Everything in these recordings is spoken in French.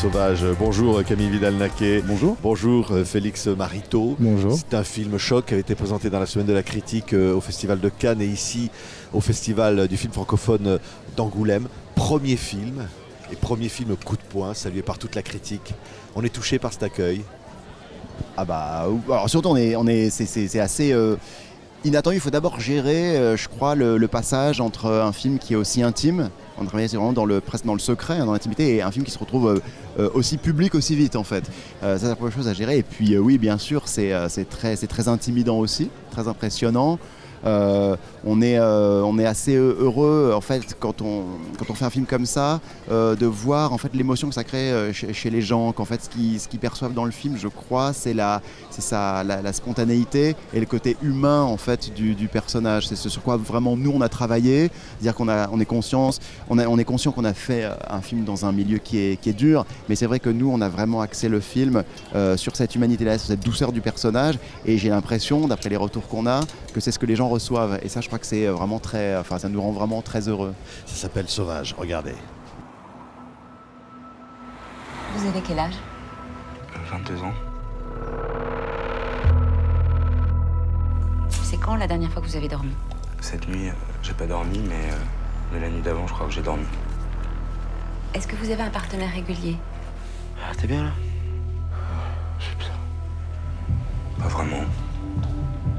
Sauvage. Bonjour Camille Vidal-Naquet. Bonjour. Bonjour Félix Mariteau. Bonjour. C'est un film choc qui a été présenté dans la semaine de la critique au Festival de Cannes et ici au Festival du film francophone d'Angoulême. Premier film coup de poing, salué par toute la critique. On est touché par cet accueil. Ah bah, alors surtout c'est assez inattendu. Il faut d'abord gérer, je crois, le passage entre un film qui est aussi intime. On travaille vraiment presque dans le secret, dans l'intimité, et un film qui se retrouve aussi public aussi vite en fait. Ça, c'est la première chose à gérer. Et puis oui, bien sûr, c'est très intimidant aussi, très impressionnant. On est assez heureux en fait quand on fait un film comme ça de voir en fait l'émotion que ça crée chez les gens, qu'en fait ce qu'ils perçoivent dans le film, je crois, c'est la spontanéité et le côté humain en fait du personnage. C'est ce sur quoi vraiment nous on a travaillé, dire qu'on est conscient qu'on a fait un film dans un milieu qui est dur, mais c'est vrai que nous on a vraiment axé le film sur cette humanité-là, sur cette douceur du personnage, et j'ai l'impression, d'après les retours qu'on a, que c'est ce que les gens reçoivent, et ça je crois que c'est vraiment ça nous rend vraiment très heureux. Ça s'appelle Sauvage, regardez. Vous avez quel âge ? 22 ans. C'est quand la dernière fois que vous avez dormi ? Cette nuit, j'ai pas dormi, mais la nuit d'avant, je crois que j'ai dormi. Est-ce que vous avez un partenaire régulier ? Ah, t'es bien là ? Je sais pas. Pas vraiment.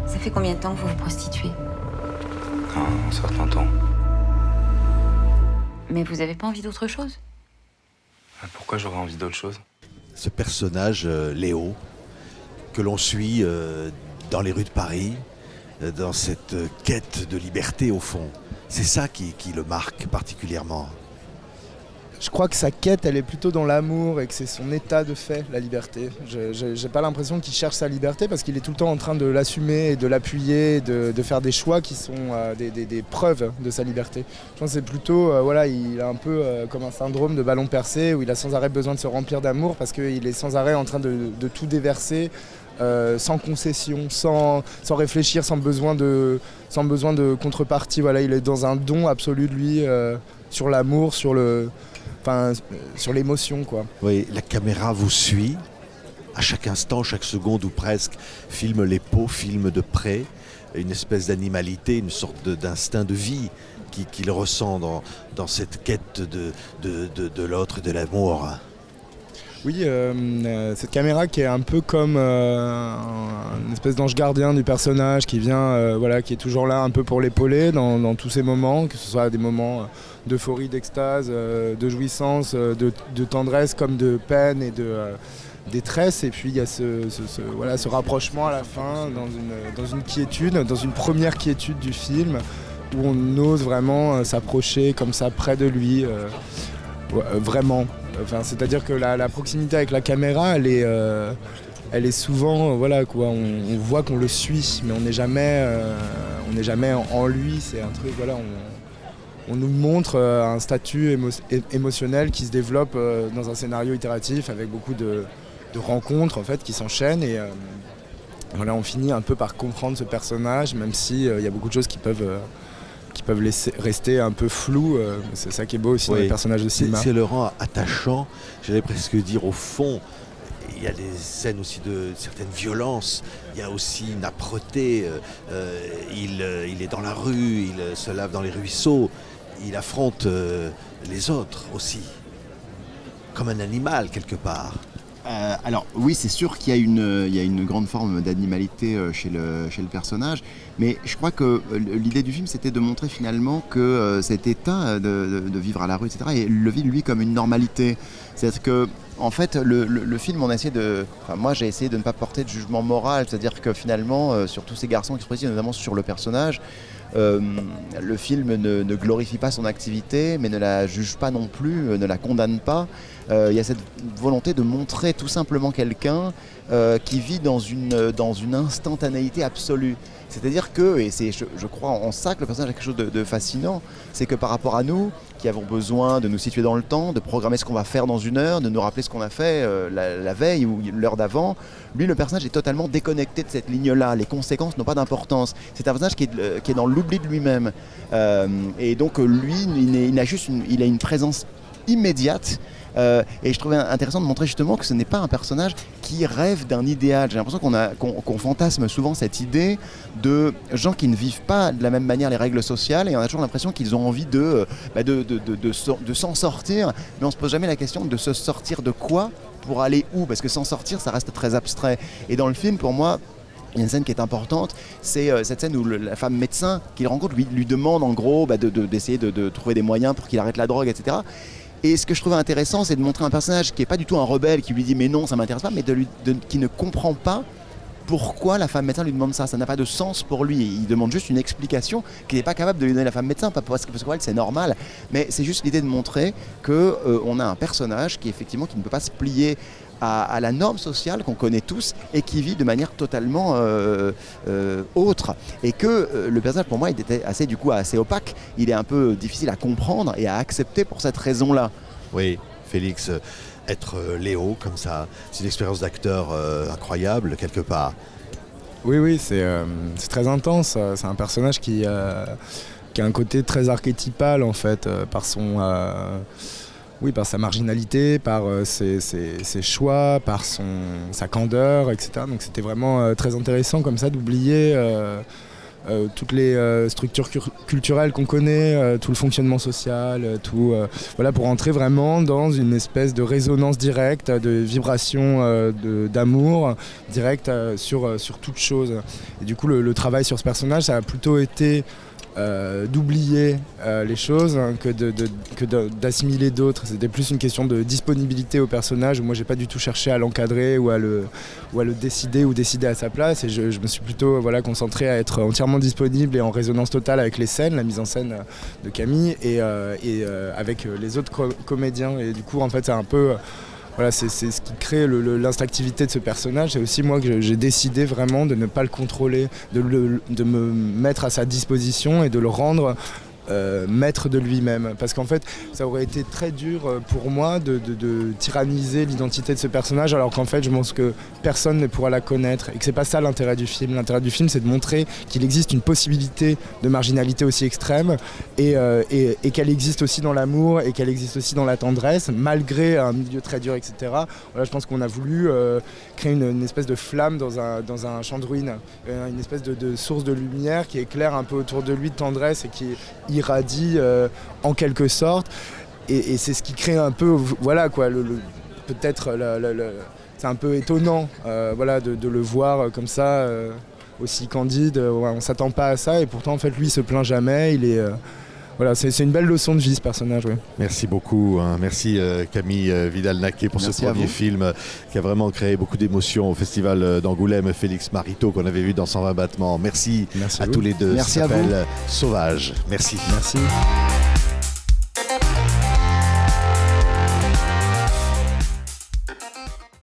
Ça fait combien de temps que vous vous prostituez ? Un certain temps. Mais vous avez pas envie d'autre chose ? Pourquoi j'aurais envie d'autre chose ? Ce personnage, Léo, que l'on suit dans les rues de Paris, dans cette quête de liberté au fond, c'est ça qui le marque particulièrement. Je crois que sa quête, elle est plutôt dans l'amour et que c'est son état de fait, la liberté. J'ai pas l'impression qu'il cherche sa liberté parce qu'il est tout le temps en train de l'assumer et de l'appuyer, de faire des choix qui sont des preuves de sa liberté. Je pense que c'est plutôt, il a un peu comme un syndrome de ballon percé où il a sans arrêt besoin de se remplir d'amour parce qu'il est sans arrêt en train de tout déverser. Sans concession, sans réfléchir, sans besoin de contrepartie. Voilà, il est dans un don absolu de lui sur l'amour, sur l'émotion, quoi. Oui, la caméra vous suit à chaque instant, chaque seconde ou presque, filme les peaux, filme de près, une espèce d'animalité, une sorte d'instinct de vie qu'il ressent dans cette quête de l'autre et de l'amour. Oui, cette caméra qui est un peu comme une espèce d'ange gardien du personnage qui vient, qui est toujours là un peu pour l'épauler dans tous ces moments, que ce soit des moments d'euphorie, d'extase, de jouissance, de tendresse comme de peine et de détresse. Et puis il y a ce rapprochement à la fin dans une quiétude, dans une première quiétude du film où on ose vraiment s'approcher comme ça près de lui, vraiment. Enfin, c'est-à-dire que la proximité avec la caméra, elle est souvent, on voit qu'on le suit, mais on n'est jamais en lui. C'est un truc, on nous montre un statut émotionnel qui se développe dans un scénario itératif avec beaucoup de rencontres en fait qui s'enchaînent et on finit un peu par comprendre ce personnage, même si il y a beaucoup de choses qui peuvent rester un peu flou, c'est ça qui est beau aussi dans les personnages de cinéma. C'est le rend attachant, j'allais presque dire au fond. Il y a des scènes aussi de certaines violences, il y a aussi une âpreté, il est dans la rue, il se lave dans les ruisseaux, il affronte les autres aussi, comme un animal quelque part. Alors oui, c'est sûr qu'il y a une grande forme d'animalité chez le personnage, mais je crois que l'idée du film c'était de montrer finalement que cet état de vivre à la rue, etc., et le vit lui comme une normalité. C'est-à-dire que en fait le film moi j'ai essayé de ne pas porter de jugement moral, c'est-à-dire que finalement sur tous ces garçons qui se précisent, notamment sur le personnage, le film ne glorifie pas son activité, mais ne la juge pas non plus, ne la condamne pas. Il y a cette volonté de montrer tout simplement quelqu'un qui vit dans une instantanéité absolue. C'est-à-dire que, et c'est, je crois en ça que le personnage a quelque chose de fascinant, c'est que par rapport à nous, qui avons besoin de nous situer dans le temps, de programmer ce qu'on va faire dans une heure, de nous rappeler ce qu'on a fait la veille ou l'heure d'avant, lui, le personnage est totalement déconnecté de cette ligne-là. Les conséquences n'ont pas d'importance. C'est un personnage qui est dans l'oubli de lui-même. Et donc, lui, il a une présence immédiate. Et je trouvais intéressant de montrer justement que ce n'est pas un personnage qui rêve d'un idéal. J'ai l'impression qu'on fantasme souvent cette idée de gens qui ne vivent pas de la même manière les règles sociales, et on a toujours l'impression qu'ils ont envie de s'en sortir, mais on ne se pose jamais la question de se sortir de quoi pour aller où, parce que s'en sortir, ça reste très abstrait. Et dans le film, pour moi, il y a une scène qui est importante, c'est cette scène où la femme médecin qu'il rencontre lui demande en gros d'essayer de trouver des moyens pour qu'il arrête la drogue, etc. Et ce que je trouvais intéressant, c'est de montrer un personnage qui n'est pas du tout un rebelle, qui lui dit mais non, ça ne m'intéresse pas, mais qui ne comprend pas pourquoi la femme médecin lui demande ça. Ça n'a pas de sens pour lui. Il demande juste une explication qu'il n'est pas capable de lui donner la femme médecin, pas parce que pour elle c'est normal, mais c'est juste l'idée de montrer qu'on a un personnage qui effectivement qui ne peut pas se plier à la norme sociale qu'on connaît tous et qui vit de manière totalement autre. Et que le personnage pour moi il était assez opaque, il est un peu difficile à comprendre et à accepter pour cette raison-là. Oui, Félix, être Léo comme ça, c'est une expérience d'acteur incroyable quelque part. Oui, c'est très intense. C'est un personnage qui a un côté très archétypal en fait, par sa marginalité, par ses choix, par sa candeur, etc. Donc c'était vraiment très intéressant comme ça d'oublier toutes les structures culturelles qu'on connaît, tout le fonctionnement social, pour entrer vraiment dans une espèce de résonance directe, de vibration d'amour directe sur toute chose. Et du coup le travail sur ce personnage, ça a plutôt été d'oublier les choses que d'assimiler d'autres. C'était plus une question de disponibilité au personnage. Moi j'ai pas du tout cherché à l'encadrer ou à le décider ou décider à sa place, et je me suis plutôt concentré à être entièrement disponible et en résonance totale avec les scènes, la mise en scène de Camille et avec les autres comédiens. Et du coup en fait c'est un peu c'est ce qui crée l'instinctivité de ce personnage. C'est aussi moi que j'ai décidé vraiment de ne pas le contrôler, de me mettre à sa disposition et de le rendre maître de lui-même. Parce qu'en fait, ça aurait été très dur pour moi de tyranniser l'identité de ce personnage, alors qu'en fait, je pense que personne ne pourra la connaître et que c'est pas ça l'intérêt du film. L'intérêt du film, c'est de montrer qu'il existe une possibilité de marginalité aussi extrême et qu'elle existe aussi dans l'amour et qu'elle existe aussi dans la tendresse, malgré un milieu très dur, etc. Voilà, je pense qu'on a voulu créer une espèce de flamme dans un champ de ruines, une espèce de source de lumière qui éclaire un peu autour de lui de tendresse et qui irradie en quelque sorte, et c'est ce qui crée un peu peut-être c'est un peu étonnant de le voir comme ça aussi candide. On s'attend pas à ça, et pourtant en fait lui il se plaint jamais. Il est c'est une belle leçon de vie ce personnage. Oui. Merci beaucoup, merci Camille Vidal-Naquet pour ce premier film qui a vraiment créé beaucoup d'émotions au Festival d'Angoulême. Félix Marito qu'on avait vu dans 120 battements. Merci à tous les deux. Merci Ça à vous. s'appelle Sauvage. Merci. Merci.